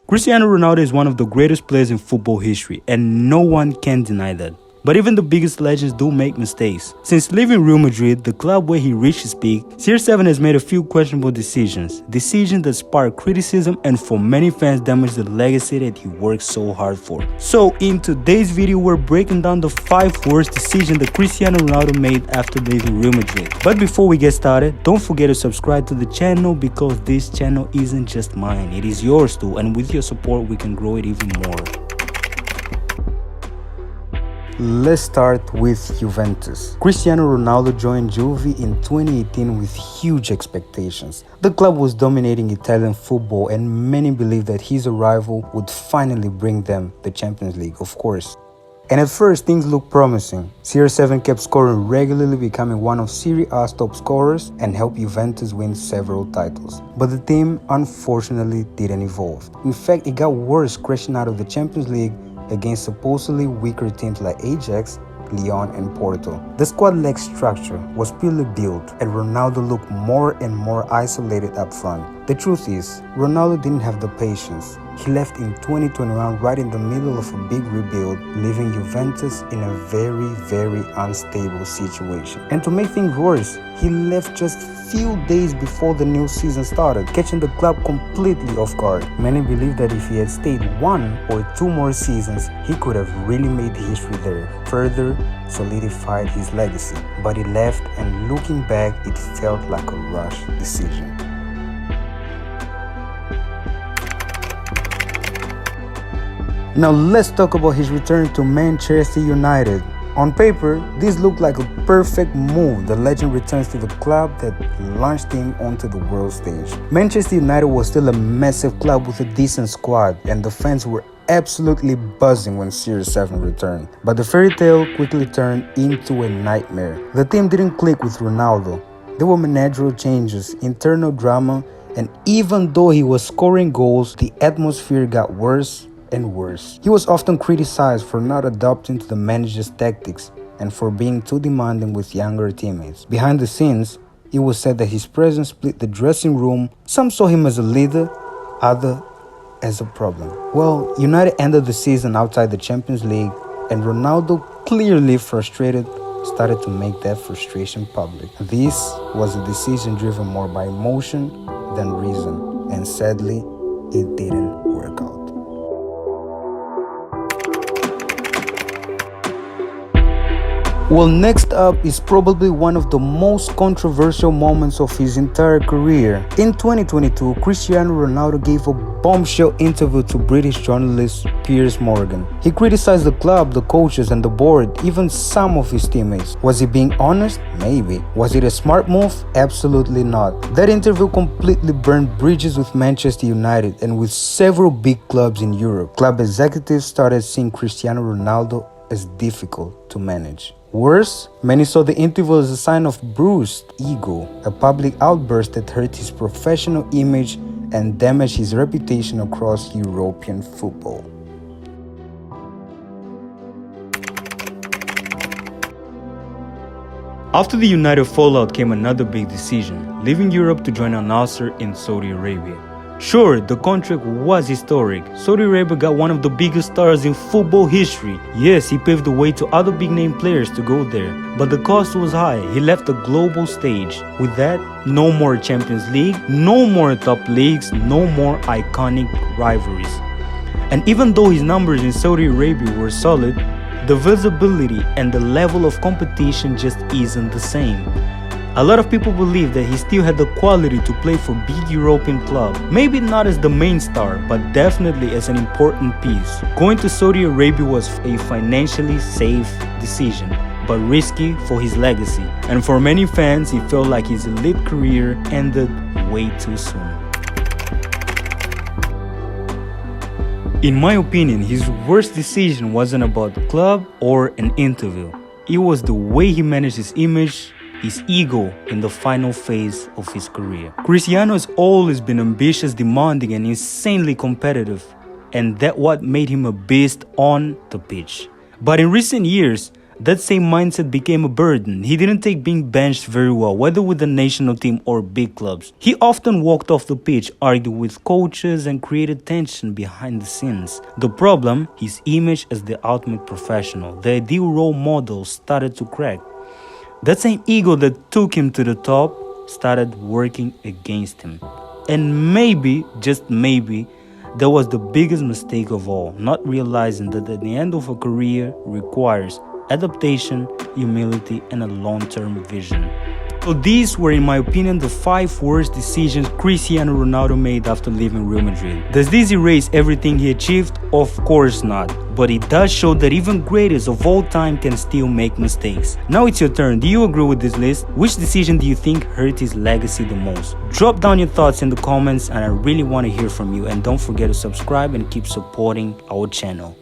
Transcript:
Cristiano Ronaldo is one of the greatest players in football history, and no one can deny that. But even the biggest legends do make mistakes. Since leaving Real Madrid, the club where he reached his peak, CR7 has made a few questionable decisions that spark criticism and for many fans damage the legacy that he worked so hard for. So in today's video, we're breaking down the 5 worst decisions that Cristiano Ronaldo made after leaving Real Madrid. But before we get started, don't forget to subscribe to the channel because this channel isn't just mine, it is yours too, and with your support we can grow it even more. Let's start with Juventus. Cristiano Ronaldo joined Juve in 2018 with huge expectations. The club was dominating Italian football and many believed that his arrival would finally bring them the Champions League, of course. And at first things looked promising. CR7 kept scoring regularly, becoming one of Serie A's top scorers and helped Juventus win several titles. But the team unfortunately didn't evolve. In fact, it got worse, crashing out of the Champions League against supposedly weaker teams like Ajax, Lyon and Porto. The squad lacked structure, was poorly built, and Ronaldo looked more and more isolated up front. The truth is, Ronaldo didn't have the patience. He left in 2021 right in the middle of a big rebuild, leaving Juventus in a very unstable situation. And to make things worse, he left just few days before the new season started, catching the club completely off guard. Many believe that if he had stayed 1 or 2 more seasons, he could have really made history there, further solidified his legacy. But he left, and looking back, it felt like a rushed decision. Now let's talk about his return to Manchester United. On paper, this looked like a perfect move. The legend returns to the club that launched him onto the world stage. Manchester United was still a massive club with a decent squad, and the fans were absolutely buzzing when CR7 returned. But the fairy tale quickly turned into a nightmare. The team didn't click with Ronaldo. There were managerial changes, internal drama, and even though he was scoring goals, the atmosphere got worse and worse. He was often criticized for not adapting to the manager's tactics and for being too demanding with younger teammates. Behind the scenes, it was said that his presence split the dressing room. Some saw him as a leader, others as a problem. Well, United ended the season outside the Champions League, and Ronaldo, clearly frustrated, started to make that frustration public. This was a decision driven more by emotion than reason, and sadly, it didn't work out. Well, next up is probably one of the most controversial moments of his entire career. In 2022, Cristiano Ronaldo gave a bombshell interview to British journalist Piers Morgan. He criticized the club, the coaches and the board, even some of his teammates. Was he being honest? Maybe. Was it a smart move? Absolutely not. That interview completely burned bridges with Manchester United and with several big clubs in Europe. Club executives started seeing Cristiano Ronaldo as difficult to manage. Worse, many saw the interview as a sign of bruised ego, a public outburst that hurt his professional image and damaged his reputation across European football. After the United fallout came another big decision, leaving Europe to join Al Nassr in Saudi Arabia. Sure, the contract was historic. Saudi Arabia got one of the biggest stars in football history. Yes, he paved the way to other big-name players to go there, but the cost was high. He left the global stage. With that, no more Champions League, no more top leagues, no more iconic rivalries. And even though his numbers in Saudi Arabia were solid, the visibility and the level of competition just isn't the same. A lot of people believe that he still had the quality to play for big European club. Maybe not as the main star, but definitely as an important piece. Going to Saudi Arabia was a financially safe decision, but risky for his legacy. And for many fans, he felt like his elite career ended way too soon. In my opinion, his worst decision wasn't about the club or an interview. It was the way he managed his image, his ego in the final phase of his career. Cristiano has always been ambitious, demanding, and insanely competitive, and that's what made him a beast on the pitch. But in recent years, that same mindset became a burden. He didn't take being benched very well, whether with the national team or big clubs. He often walked off the pitch, argued with coaches, and created tension behind the scenes. The problem, his image as the ultimate professional, the ideal role model, started to crack. That same ego that took him to the top started working against him. And maybe, just maybe, that was the biggest mistake of all, not realizing that at the end of a career requires adaptation, humility, and a long-term vision. So these were, in my opinion, the 5 worst decisions Cristiano Ronaldo made after leaving Real Madrid. Does this erase everything he achieved? Of course not. But it does show that even greatest of all time can still make mistakes. Now it's your turn. Do you agree with this list? Which decision do you think hurt his legacy the most? Drop down your thoughts in the comments, and I really want to hear from you. And don't forget to subscribe and keep supporting our channel.